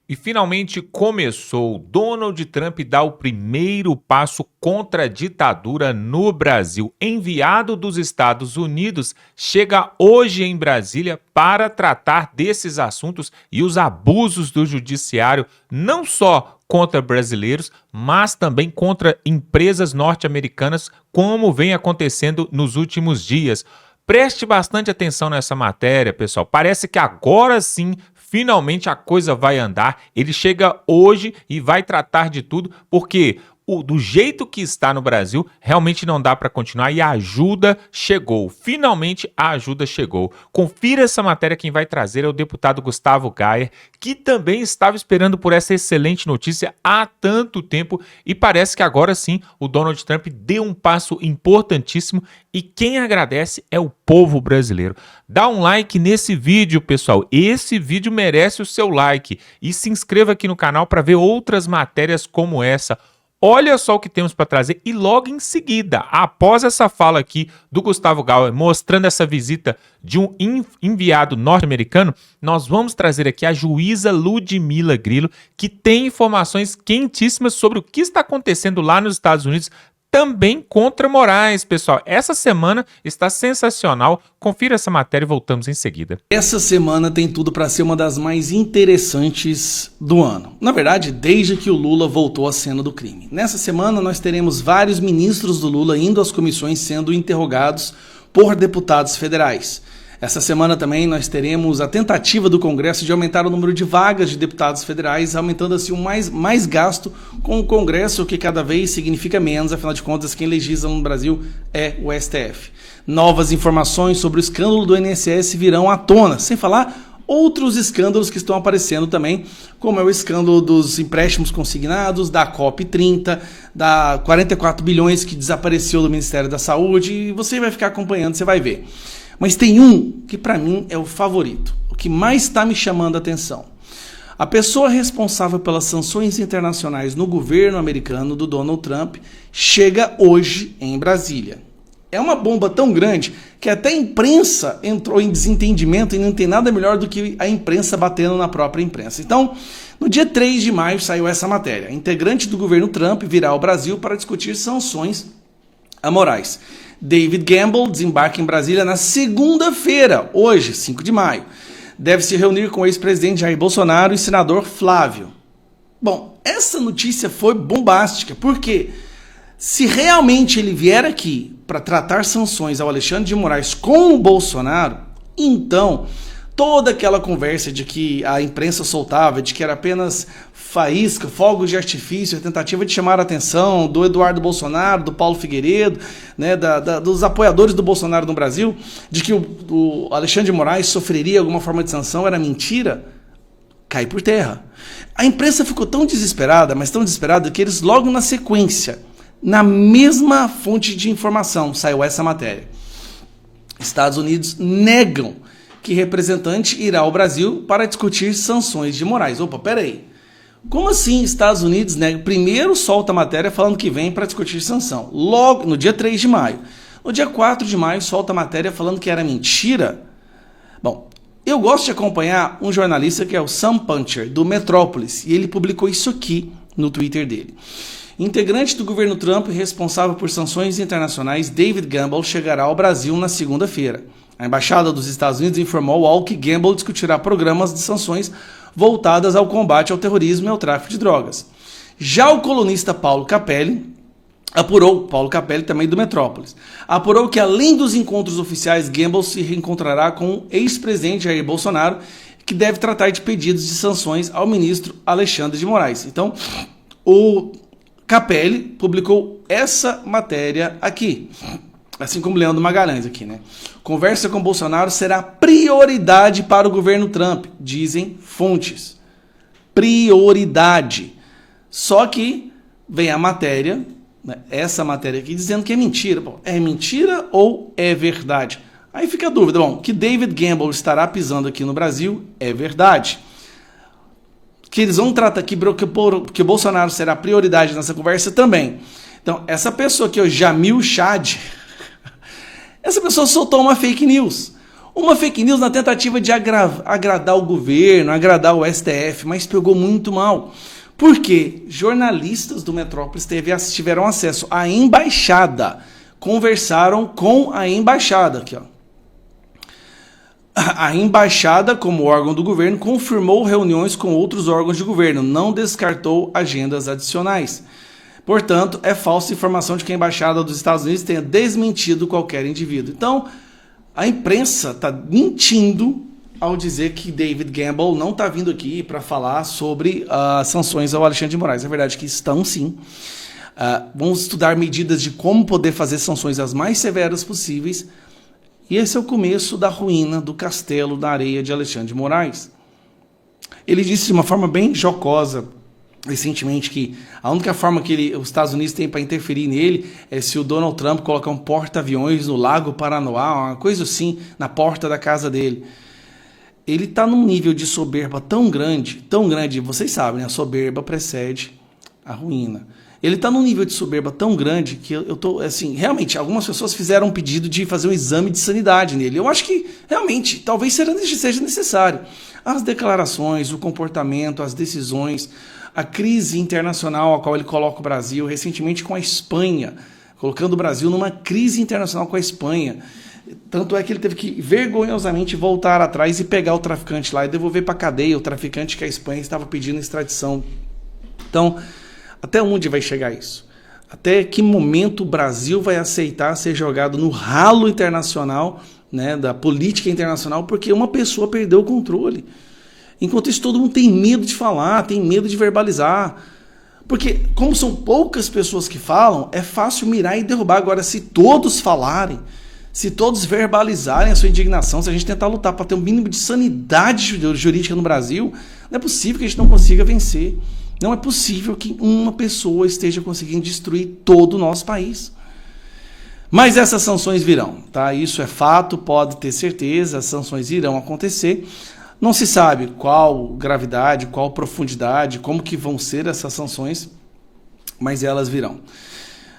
E finalmente começou. Donald Trump dá o primeiro passo contra a ditadura no Brasil. Enviado dos Estados Unidos, chega hoje em Brasília para tratar desses assuntos e os abusos do judiciário, não só contra brasileiros, mas também contra empresas norte-americanas, como vem acontecendo nos últimos dias. Preste bastante atenção nessa matéria, pessoal. Parece que agora sim, finalmente a coisa vai andar. Ele chega hoje e vai tratar de tudo, porque do jeito que está no Brasil, realmente não dá para continuar e a ajuda chegou. Finalmente a ajuda chegou. Confira essa matéria, quem vai trazer é o deputado Gustavo Gayer, que também estava esperando por essa excelente notícia há tanto tempo e parece que agora sim o Donald Trump deu um passo importantíssimo e quem agradece é o povo brasileiro. Dá um like nesse vídeo, pessoal. Esse vídeo merece o seu like e se inscreva aqui no canal para ver outras matérias como essa. Olha só o que temos para trazer e logo em seguida, após essa fala aqui do Gustavo Gayer, mostrando essa visita de um enviado norte-americano, nós vamos trazer aqui a juíza Ludmila Grillo, que tem informações quentíssimas sobre o que está acontecendo lá nos Estados Unidos, também contra Moraes, pessoal. Essa semana está sensacional. Confira essa matéria e voltamos em seguida. Essa semana tem tudo para ser uma das mais interessantes do ano. Na verdade, desde que o Lula voltou à cena do crime. Nessa semana nós teremos vários ministros do Lula indo às comissões sendo interrogados por deputados federais. Essa semana também nós teremos a tentativa do Congresso de aumentar o número de vagas de deputados federais, aumentando assim mais gasto com o Congresso, o que cada vez significa menos, afinal de contas quem legisla no Brasil é o STF. Novas informações sobre o escândalo do INSS virão à tona, sem falar outros escândalos que estão aparecendo também, como é o escândalo dos empréstimos consignados, da COP30, da 44 bilhões que desapareceu do Ministério da Saúde, e você vai ficar acompanhando, você vai ver. Mas tem um que para mim é o favorito, o que mais está me chamando a atenção. A pessoa responsável pelas sanções internacionais no governo americano do Donald Trump chega hoje em Brasília. É uma bomba tão grande que até a imprensa entrou em desentendimento e não tem nada melhor do que a imprensa batendo na própria imprensa. Então, no dia 3 de maio saiu essa matéria. Integrante do governo Trump virá ao Brasil para discutir sanções a Moraes. David Gamble desembarca em Brasília na segunda-feira, hoje, 5 de maio. Deve se reunir com o ex-presidente Jair Bolsonaro e senador Flávio. Bom, essa notícia foi bombástica, porque se realmente ele vier aqui para tratar sanções ao Alexandre de Moraes com o Bolsonaro, então toda aquela conversa de que a imprensa soltava, de que era apenas faísca, fogos de artifício, tentativa de chamar a atenção do Eduardo Bolsonaro, do Paulo Figueiredo, né, dos apoiadores do Bolsonaro no Brasil, de que o Alexandre de Moraes sofreria alguma forma de sanção, era mentira, cai por terra. A imprensa ficou tão desesperada, mas tão desesperada, que eles logo na sequência, na mesma fonte de informação, saiu essa matéria. Estados Unidos negam que representante irá ao Brasil para discutir sanções de Moraes. Opa, peraí. Como assim Estados Unidos nega? Primeiro solta a matéria falando que vem para discutir sanção. Logo, no dia 3 de maio. No dia 4 de maio solta a matéria falando que era mentira. Bom, eu gosto de acompanhar um jornalista que é o Sam Puncher, do Metrópolis, e ele publicou isso aqui no Twitter dele. Integrante do governo Trump responsável por sanções internacionais, David Gamble, chegará ao Brasil na segunda-feira. A Embaixada dos Estados Unidos informou ao que Gamble discutirá programas de sanções voltadas ao combate ao terrorismo e ao tráfico de drogas. Já o colunista Paulo Capelli também do Metrópolis, apurou que além dos encontros oficiais, Gamble se reencontrará com o ex-presidente Jair Bolsonaro, que deve tratar de pedidos de sanções ao ministro Alexandre de Moraes. Então, o Capelli publicou essa matéria aqui. Assim como Leandro Magalhães aqui, né? Conversa com Bolsonaro será prioridade para o governo Trump, dizem fontes. Prioridade. Só que vem a matéria, né, essa matéria aqui, dizendo que é mentira. Bom, é mentira ou é verdade? Aí fica a dúvida. Bom, que David Gamble estará pisando aqui no Brasil é verdade. Que eles vão tratar aqui que Bolsonaro será prioridade nessa conversa também. Então, essa pessoa aqui, o Jamil Chad, essa pessoa soltou uma fake news. Uma fake news na tentativa de agradar o governo, agradar o STF, mas pegou muito mal. Porque jornalistas do Metrópolis tiveram acesso à embaixada, conversaram com a embaixada. Aqui, ó. A embaixada, como órgão do governo, confirmou reuniões com outros órgãos de governo, não descartou agendas adicionais. Portanto, é falsa informação de que a embaixada dos Estados Unidos tenha desmentido qualquer indivíduo. Então, a imprensa está mentindo ao dizer que David Gamble não está vindo aqui para falar sobre sanções ao Alexandre de Moraes. É verdade que estão sim. Vamos estudar medidas de como poder fazer sanções as mais severas possíveis. E esse é o começo da ruína do castelo da areia de Alexandre de Moraes. Ele disse de uma forma bem jocosa recentemente que a única forma que os Estados Unidos têm para interferir nele é se o Donald Trump colocar um porta-aviões no Lago Paranoá, uma coisa assim, na porta da casa dele. Ele está num nível de soberba tão grande, vocês sabem, a soberba precede a ruína. Ele está num nível de soberba tão grande que eu tô, assim, realmente, algumas pessoas fizeram um pedido de fazer um exame de sanidade nele. Eu acho que, realmente, talvez seja necessário. As declarações, o comportamento, as decisões, a crise internacional a qual ele coloca o Brasil, recentemente com a Espanha, colocando o Brasil numa crise internacional com a Espanha. Tanto é que ele teve que vergonhosamente voltar atrás e pegar o traficante lá e devolver para a cadeia o traficante que a Espanha estava pedindo extradição. Então, até onde vai chegar isso? Até que momento o Brasil vai aceitar ser jogado no ralo internacional, né, da política internacional, porque uma pessoa perdeu o controle? Enquanto isso, todo mundo tem medo de falar, tem medo de verbalizar. Porque, como são poucas pessoas que falam, é fácil mirar e derrubar. Agora, se todos falarem, se todos verbalizarem a sua indignação, se a gente tentar lutar para ter um mínimo de sanidade jurídica no Brasil, não é possível que a gente não consiga vencer. Não é possível que uma pessoa esteja conseguindo destruir todo o nosso país. Mas essas sanções virão, tá? Isso é fato, pode ter certeza, as sanções irão acontecer. Não se sabe qual gravidade, qual profundidade, como que vão ser essas sanções, mas elas virão.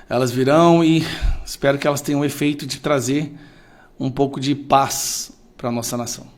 Elas virão e espero que elas tenham o efeito de trazer um pouco de paz para a nossa nação.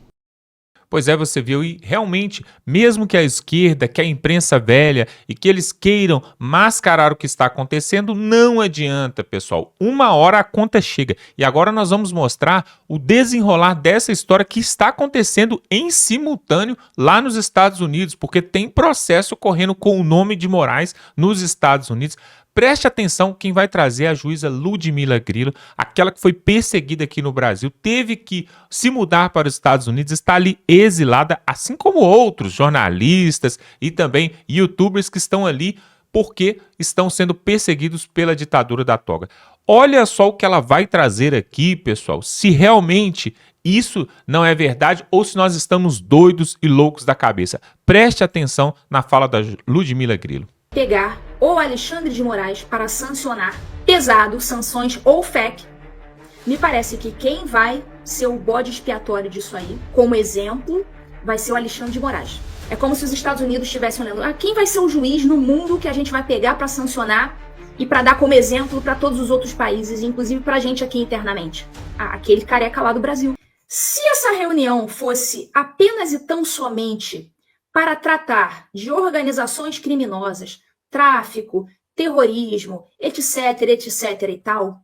Pois é, você viu, e realmente, mesmo que a esquerda, que a imprensa velha e que eles queiram mascarar o que está acontecendo, não adianta, pessoal. Uma hora a conta chega. E agora nós vamos mostrar o desenrolar dessa história que está acontecendo em simultâneo lá nos Estados Unidos, porque tem processo correndo com o nome de Moraes nos Estados Unidos. Preste atenção, quem vai trazer é a juíza Ludmila Grillo, aquela que foi perseguida aqui no Brasil, teve que se mudar para os Estados Unidos, está ali exilada, assim como outros jornalistas e também youtubers que estão ali porque estão sendo perseguidos pela ditadura da toga. Olha só o que ela vai trazer aqui, pessoal, se realmente isso não é verdade ou se nós estamos doidos e loucos da cabeça. Preste atenção na fala da Ludmila Grillo. Pegar o Alexandre de Moraes para sancionar pesado, sanções ou FEC, me parece que quem vai ser o bode expiatório disso aí, como exemplo, vai ser o Alexandre de Moraes. É como se os Estados Unidos estivessem olhando, quem vai ser o juiz no mundo que a gente vai pegar para sancionar e para dar como exemplo para todos os outros países, inclusive para a gente aqui internamente? Aquele careca lá do Brasil. Se essa reunião fosse apenas e tão somente para tratar de organizações criminosas, tráfico, terrorismo, etc, etc e tal,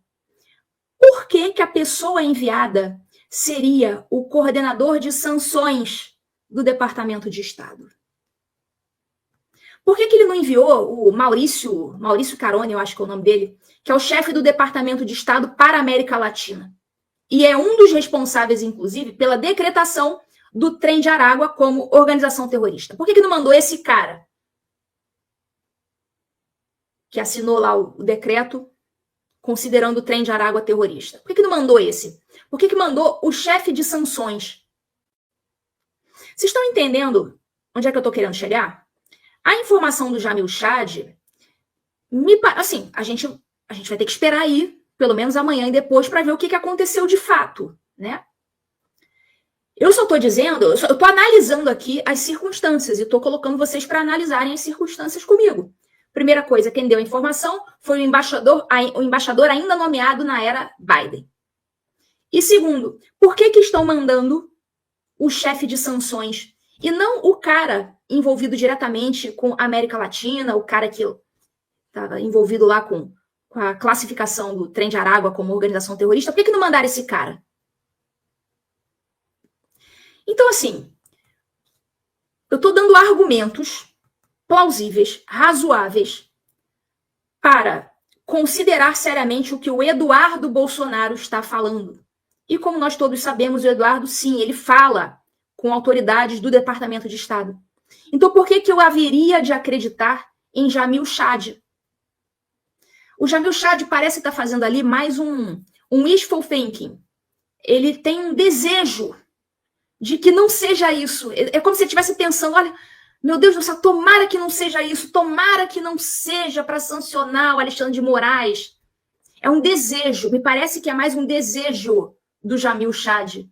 por que que a pessoa enviada seria o coordenador de sanções do Departamento de Estado? Por que que ele não enviou o Maurício Caroni, eu acho que é o nome dele, que é o chefe do Departamento de Estado para a América Latina? E é um dos responsáveis, inclusive, pela decretação do Trem de Aragua como organização terrorista. Por que que não mandou esse cara que assinou lá o decreto considerando o Trem de Aragua terrorista? Por que que não mandou esse? Por que que mandou o chefe de sanções? Vocês estão entendendo onde é que eu estou querendo chegar? A informação do Jamil Chad, assim, a gente vai ter que esperar aí, pelo menos amanhã e depois, para ver o que aconteceu de fato, né? Eu só estou dizendo, eu estou analisando aqui as circunstâncias e estou colocando vocês para analisarem as circunstâncias comigo. Primeira coisa, quem deu a informação foi o embaixador ainda nomeado na era Biden. E segundo, por que estão mandando o chefe de sanções e não o cara envolvido diretamente com a América Latina, o cara que estava envolvido lá com a classificação do Trem de Aragua como organização terrorista? Por que não mandaram esse cara? Então, assim, eu estou dando argumentos plausíveis, razoáveis, para considerar seriamente o que o Eduardo Bolsonaro está falando. E como nós todos sabemos, o Eduardo, sim, ele fala com autoridades do Departamento de Estado. Então, por que eu haveria de acreditar em Jamil Chad? O Jamil Chad parece estar fazendo ali mais um wishful thinking. Ele tem um desejo de que não seja isso. É como se ele estivesse pensando, olha, meu Deus do céu, tomara que não seja isso, tomara que não seja para sancionar o Alexandre de Moraes. É um desejo, me parece que é mais um desejo do Jamil Chad,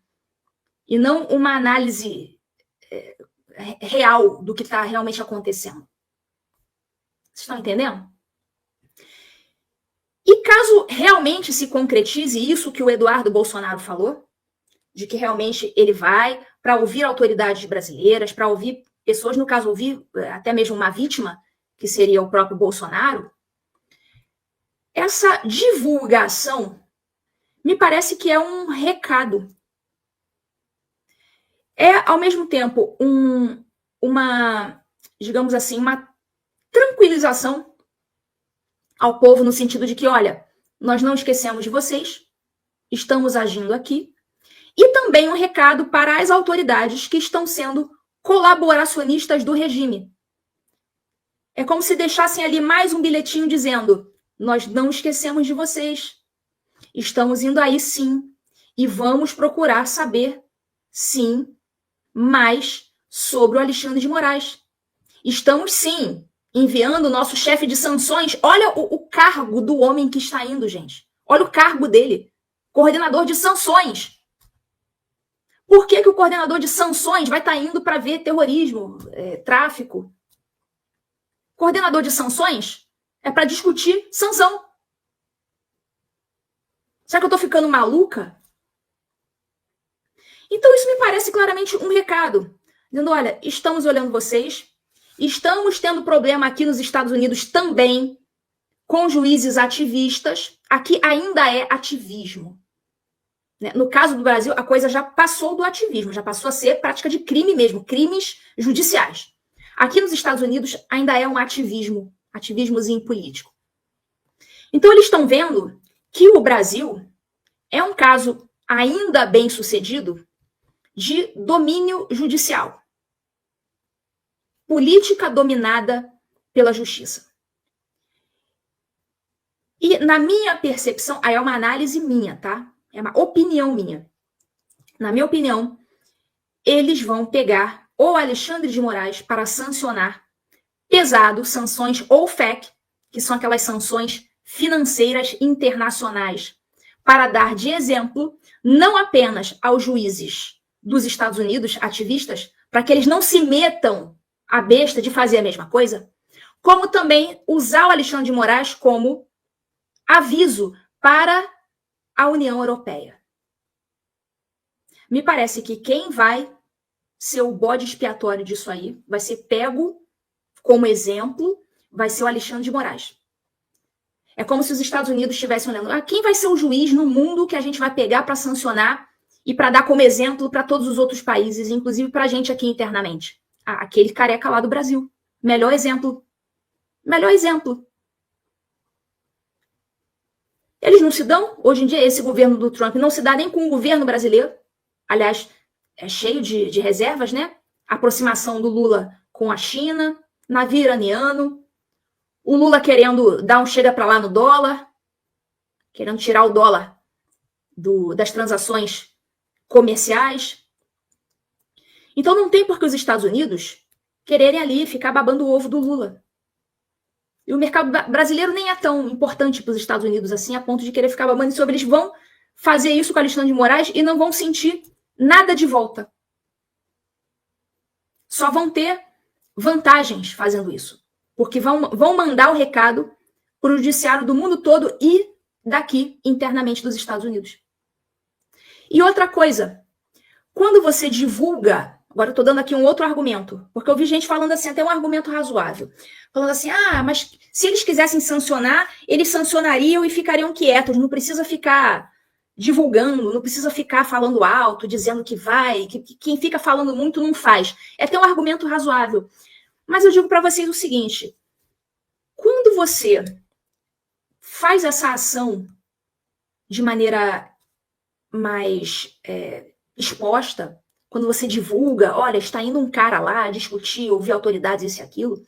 e não uma análise real do que está realmente acontecendo. Vocês estão entendendo? E caso realmente se concretize isso que o Eduardo Bolsonaro falou, de que realmente ele vai para ouvir autoridades brasileiras, para ouvir pessoas, no caso, ouvir até mesmo uma vítima, que seria o próprio Bolsonaro, essa divulgação me parece que é um recado. É, ao mesmo tempo, uma, digamos assim, uma tranquilização ao povo no sentido de que, olha, nós não esquecemos de vocês, estamos agindo aqui, e também um recado para as autoridades que estão sendo colaboracionistas do regime. É como se deixassem ali mais um bilhetinho dizendo, nós não esquecemos de vocês, estamos indo aí sim, e vamos procurar saber, sim, mais sobre o Alexandre de Moraes. Estamos sim enviando o nosso chefe de sanções. Olha o cargo do homem que está indo, gente. Olha o cargo dele. Coordenador de sanções. Por que o coordenador de sanções vai estar indo para ver terrorismo, tráfico? Coordenador de sanções é para discutir sanção. Será que eu estou ficando maluca? Então isso me parece claramente um recado. Dizendo, olha, estamos olhando vocês, estamos tendo problema aqui nos Estados Unidos também com juízes ativistas. Aqui ainda é ativismo. No caso do Brasil, a coisa já passou do ativismo, já passou a ser prática de crime mesmo, crimes judiciais. Aqui nos Estados Unidos ainda é um ativismozinho político. Então eles estão vendo que o Brasil é um caso ainda bem sucedido de domínio judicial. Política dominada pela justiça. E na minha percepção, aí é uma análise minha, tá? É uma opinião minha. Na minha opinião, eles vão pegar o Alexandre de Moraes para sancionar pesado sanções ou FEC, que são aquelas sanções financeiras internacionais, para dar de exemplo não apenas aos juízes dos Estados Unidos, ativistas, para que eles não se metam a besta de fazer a mesma coisa, como também usar o Alexandre de Moraes como aviso para a União Europeia. Me parece que quem vai ser o bode expiatório disso aí, vai ser pego como exemplo, vai ser o Alexandre de Moraes. É como se os Estados Unidos estivessem olhando, quem vai ser o juiz no mundo que a gente vai pegar para sancionar e para dar como exemplo para todos os outros países, inclusive para a gente aqui internamente? Aquele careca lá do Brasil. Melhor exemplo. Melhor exemplo. Eles não se dão? Hoje em dia, esse governo do Trump não se dá nem com o governo brasileiro. Aliás, é cheio de reservas, né? A aproximação do Lula com a China, navio iraniano, o Lula querendo dar um chega para lá no dólar, querendo tirar o dólar das transações comerciais. Então não tem por que os Estados Unidos quererem ali ficar babando o ovo do Lula. E o mercado brasileiro nem é tão importante para os Estados Unidos assim, a ponto de querer ficar babando sobre. Eles vão fazer isso com Alexandre de Moraes e não vão sentir nada de volta. Só vão ter vantagens fazendo isso. Porque vão mandar o recado para o judiciário do mundo todo e daqui, internamente dos Estados Unidos. E outra coisa, quando você divulga, agora eu estou dando aqui um outro argumento, porque eu vi gente falando assim, até um argumento razoável, falando assim, mas se eles quisessem sancionar, eles sancionariam e ficariam quietos, não precisa ficar divulgando, não precisa ficar falando alto, dizendo que vai, que quem fica falando muito não faz. É até um argumento razoável. Mas eu digo para vocês o seguinte, quando você faz essa ação de maneira mais exposta, quando você divulga, olha, está indo um cara lá discutir, ouvir autoridades, isso e aquilo,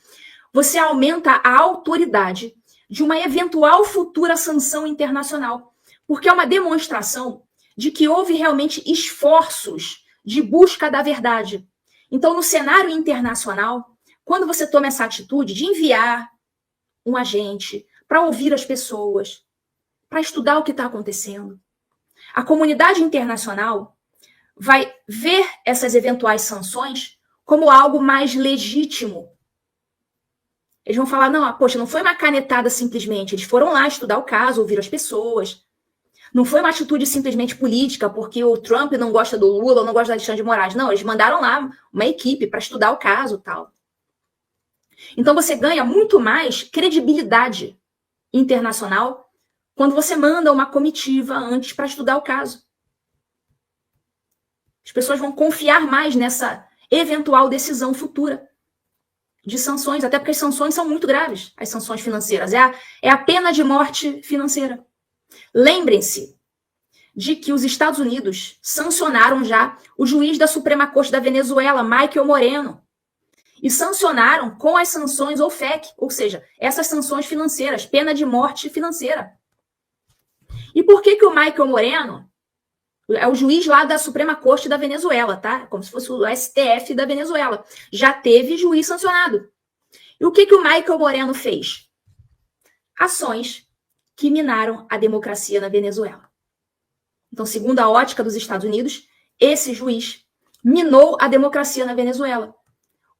você aumenta a autoridade de uma eventual futura sanção internacional, porque é uma demonstração de que houve realmente esforços de busca da verdade. Então, no cenário internacional, quando você toma essa atitude de enviar um agente para ouvir as pessoas, para estudar o que está acontecendo, a comunidade internacional vai ver essas eventuais sanções como algo mais legítimo. Eles vão falar, não foi uma canetada simplesmente, eles foram lá estudar o caso, ouvir as pessoas. Não foi uma atitude simplesmente política, porque o Trump não gosta do Lula ou não gosta do Alexandre de Moraes. Não, eles mandaram lá uma equipe para estudar o caso e tal. Então você ganha muito mais credibilidade internacional quando você manda uma comitiva antes para estudar o caso. As pessoas vão confiar mais nessa eventual decisão futura de sanções, até porque as sanções são muito graves, as sanções financeiras. É a pena de morte financeira. Lembrem-se de que os Estados Unidos sancionaram já o juiz da Suprema Corte da Venezuela, Michael Moreno, e sancionaram com as sanções OFAC, ou seja, essas sanções financeiras, pena de morte financeira. E por que o Michael Moreno é o juiz lá da Suprema Corte da Venezuela, tá? Como se fosse o STF da Venezuela. Já teve juiz sancionado. E o que o Michael Moreno fez? Ações que minaram a democracia na Venezuela. Então, segundo a ótica dos Estados Unidos, esse juiz minou a democracia na Venezuela.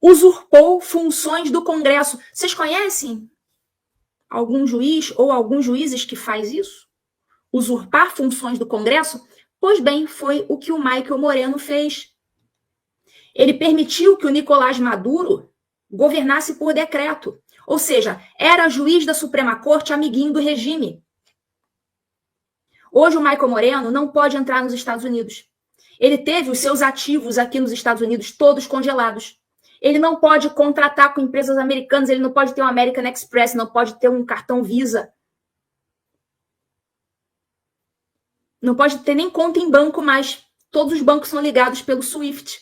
Usurpou funções do Congresso. Vocês conhecem algum juiz ou alguns juízes que faz isso? Usurpar funções do Congresso? Pois bem, foi o que o Michael Moreno fez. Ele permitiu que o Nicolás Maduro governasse por decreto. Ou seja, era juiz da Suprema Corte, amiguinho do regime. Hoje o Michael Moreno não pode entrar nos Estados Unidos. Ele teve os seus ativos aqui nos Estados Unidos todos congelados. Ele não pode contratar com empresas americanas, ele não pode ter um American Express, não pode ter um cartão Visa. Não pode ter nem conta em banco mais. Todos os bancos são ligados pelo SWIFT.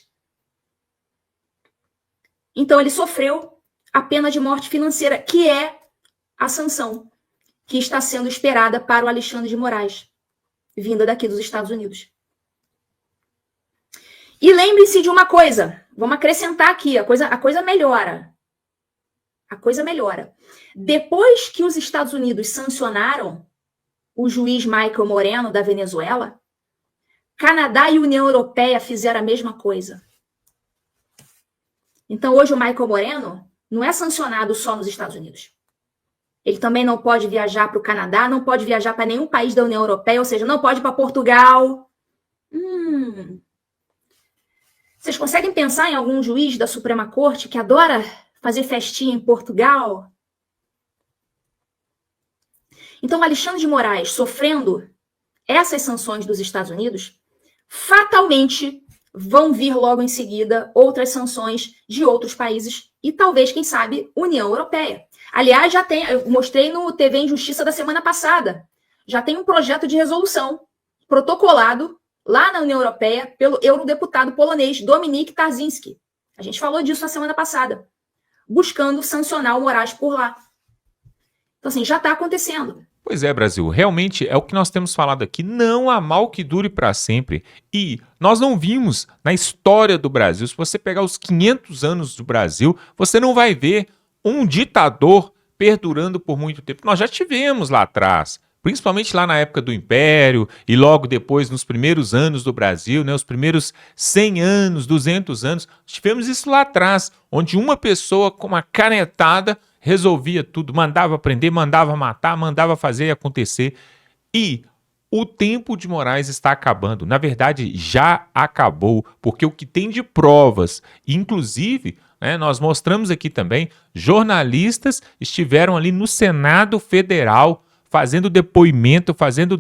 Então ele sofreu a pena de morte financeira, que é a sanção que está sendo esperada para o Alexandre de Moraes, vinda daqui dos Estados Unidos. E lembre-se de uma coisa, vamos acrescentar aqui, a coisa melhora. A coisa melhora. Depois que os Estados Unidos sancionaram o juiz Michael Moreno da Venezuela, Canadá e União Europeia fizeram a mesma coisa. Então hoje o Michael Moreno não é sancionado só nos Estados Unidos. Ele também não pode viajar para o Canadá, não pode viajar para nenhum país da União Europeia, ou seja, não pode ir para Portugal. Vocês conseguem pensar em algum juiz da Suprema Corte que adora fazer festinha em Portugal? Então, Alexandre de Moraes, sofrendo essas sanções dos Estados Unidos, fatalmente vão vir logo em seguida outras sanções de outros países e talvez, quem sabe, União Europeia. Aliás, eu mostrei no TV Injustiça da semana passada, já tem um projeto de resolução protocolado lá na União Europeia pelo eurodeputado polonês Dominik Tarczyński. A gente falou disso na semana passada, buscando sancionar o Moraes por lá. Então, assim, já está acontecendo. Pois é, Brasil, realmente é o que nós temos falado aqui, não há mal que dure para sempre. E nós não vimos na história do Brasil, se você pegar os 500 anos do Brasil, você não vai ver um ditador perdurando por muito tempo. Nós já tivemos lá atrás, principalmente lá na época do Império e logo depois nos primeiros anos do Brasil, né, os primeiros 100 anos, 200 anos, tivemos isso lá atrás, onde uma pessoa com uma canetada resolvia tudo, mandava prender, mandava matar, mandava fazer acontecer. E O tempo de Moraes está acabando. Na verdade, já acabou, porque o que tem de provas, inclusive, né, nós mostramos aqui também, jornalistas estiveram ali no Senado Federal fazendo depoimento, fazendo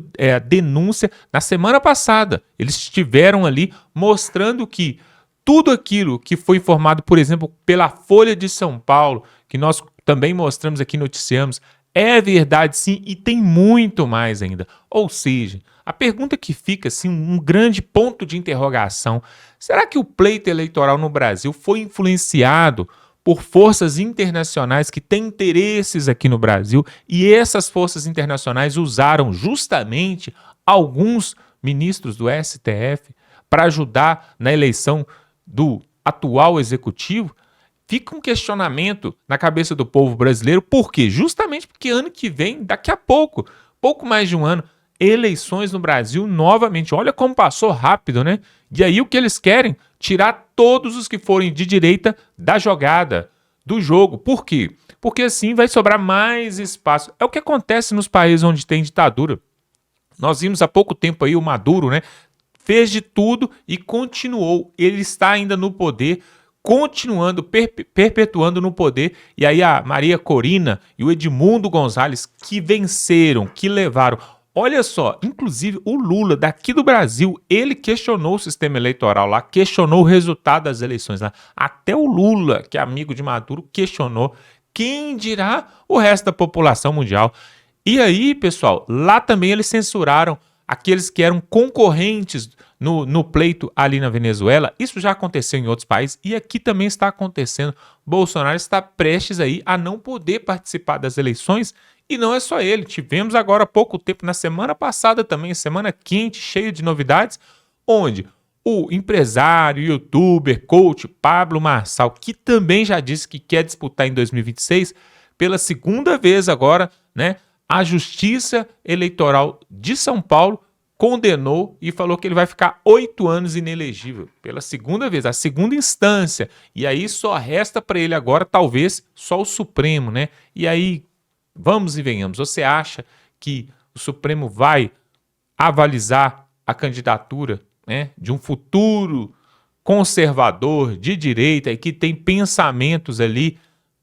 denúncia. Na semana passada, eles estiveram ali mostrando que tudo aquilo que foi informado, por exemplo, pela Folha de São Paulo, que nós também mostramos aqui, noticiamos, é verdade sim, e tem muito mais ainda. Ou seja, a pergunta que fica, assim, um grande ponto de interrogação, será que o pleito eleitoral no Brasil foi influenciado por forças internacionais que têm interesses aqui no Brasil e essas forças internacionais usaram justamente alguns ministros do STF para ajudar na eleição do atual executivo? Fica um questionamento na cabeça do povo brasileiro, por quê? Justamente porque ano que vem, daqui a pouco mais de um ano, eleições no Brasil novamente. Olha como passou rápido, né? E aí o que eles querem? Tirar todos os que forem de direita da jogada, do jogo. Por quê? Porque assim vai sobrar mais espaço. É o que acontece nos países onde tem ditadura. Nós vimos há pouco tempo aí o Maduro, né? Fez de tudo e continuou. Ele está ainda no poder, continuando, perpetuando no poder, e aí a Maria Corina e o Edmundo Gonzalez que venceram, que levaram. Olha só, inclusive o Lula daqui do Brasil, ele questionou o sistema eleitoral lá, questionou o resultado das eleições lá. Até o Lula, que é amigo de Maduro, questionou. Quem dirá o resto da população mundial? E aí, pessoal, lá também eles censuraram aqueles que eram concorrentes no pleito ali na Venezuela. Isso já aconteceu em outros países e aqui também está acontecendo. Bolsonaro está prestes aí a não poder participar das eleições e não é só ele. Tivemos agora há pouco tempo, na semana passada também, semana quente, cheia de novidades, onde o empresário, youtuber, coach Pablo Marçal, que também já disse que quer disputar em 2026, pela segunda vez agora, né? A Justiça Eleitoral de São Paulo condenou e falou que ele vai ficar 8 anos inelegível. Pela segunda vez, a segunda instância. E aí só resta para ele agora, talvez, só o Supremo, né? E aí, vamos e venhamos. Você acha que o Supremo vai avalizar a candidatura, né, de um futuro conservador de direita e que tem pensamentos ali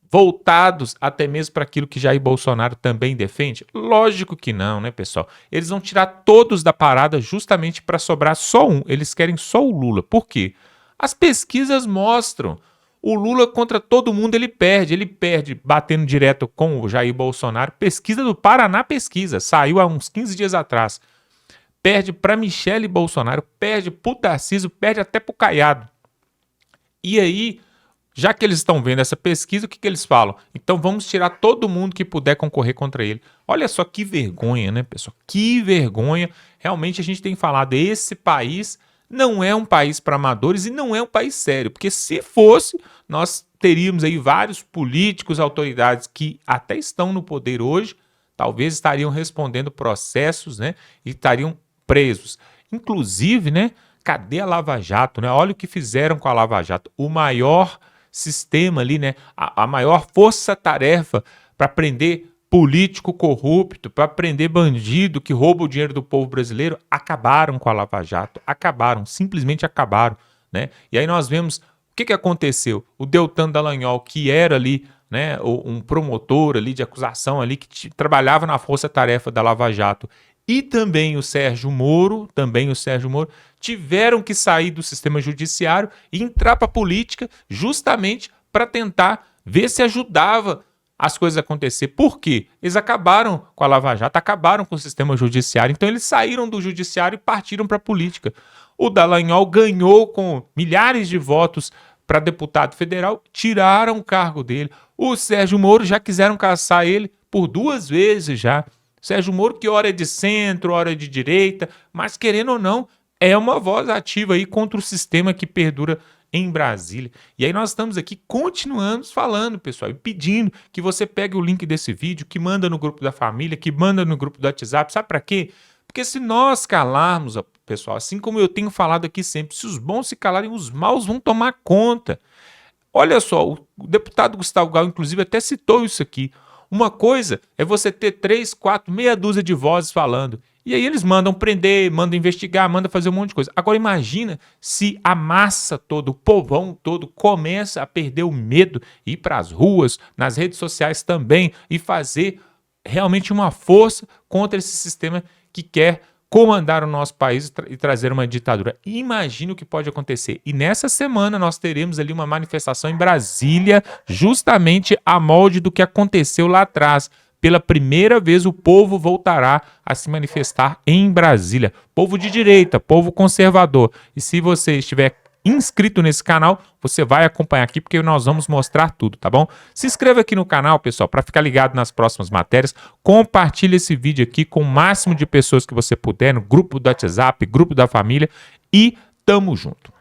voltados até mesmo para aquilo que Jair Bolsonaro também defende? Lógico que não, né, pessoal? Eles vão tirar todos da parada justamente para sobrar só um. Eles querem só o Lula. Por quê? As pesquisas mostram. O Lula contra todo mundo ele perde batendo direto com o Jair Bolsonaro. Pesquisa do Paraná Pesquisa, saiu há uns 15 dias atrás. Perde para Michele Bolsonaro, perde para o Tarcísio, perde até para o Caiado. E aí, já que eles estão vendo essa pesquisa, o que eles falam? Então vamos tirar todo mundo que puder concorrer contra ele. Olha só que vergonha, né, pessoal? Que vergonha. Realmente a gente tem falado, esse país não é um país para amadores e não é um país sério. Porque se fosse, nós teríamos aí vários políticos, autoridades que até estão no poder hoje, talvez estariam respondendo processos, né, e estariam presos. Inclusive, né, cadê a Lava Jato, né? Olha o que fizeram com a Lava Jato. O maior sistema ali, né? A maior força-tarefa para prender político corrupto, para prender bandido que rouba o dinheiro do povo brasileiro, acabaram com a Lava Jato, acabaram, simplesmente acabaram, né? E aí nós vemos o que aconteceu. O Deltan Dallagnol, que era ali, né, um promotor ali de acusação ali que trabalhava na força-tarefa da Lava Jato, e também o Sérgio Moro, tiveram que sair do sistema judiciário e entrar para a política justamente para tentar ver se ajudava as coisas a acontecer. Por quê? Eles acabaram com a Lava Jato, acabaram com o sistema judiciário, então eles saíram do judiciário e partiram para a política. O Dallagnol ganhou com milhares de votos para deputado federal, tiraram o cargo dele. O Sérgio Moro já quiseram caçar ele por 2 vezes já. Sérgio Moro, que ora é de centro, ora é de direita, mas querendo ou não, é uma voz ativa aí contra o sistema que perdura em Brasília. E aí nós estamos aqui continuando falando, pessoal, e pedindo que você pegue o link desse vídeo, que manda no grupo da família, que manda no grupo do WhatsApp. Sabe para quê? Porque se nós calarmos, pessoal, assim como eu tenho falado aqui sempre, se os bons se calarem, os maus vão tomar conta. Olha só, o deputado Gustavo Gal, inclusive, até citou isso aqui. Uma coisa é você ter 3, 4, meia dúzia de vozes falando. E aí eles mandam prender, mandam investigar, mandam fazer um monte de coisa. Agora imagina se a massa toda, o povão todo começa a perder o medo, ir para as ruas, nas redes sociais também, e fazer realmente uma força contra esse sistema que quer comandar o nosso país e trazer uma ditadura. Imagina o que pode acontecer. E nessa semana nós teremos ali uma manifestação em Brasília, justamente a molde do que aconteceu lá atrás. Pela primeira vez o povo voltará a se manifestar em Brasília. Povo de direita, povo conservador. E se você estiver inscrito nesse canal, você vai acompanhar aqui porque nós vamos mostrar tudo, tá bom? Se inscreva aqui no canal, pessoal, para ficar ligado nas próximas matérias. Compartilhe esse vídeo aqui com o máximo de pessoas que você puder, no grupo do WhatsApp, grupo da família, e tamo junto.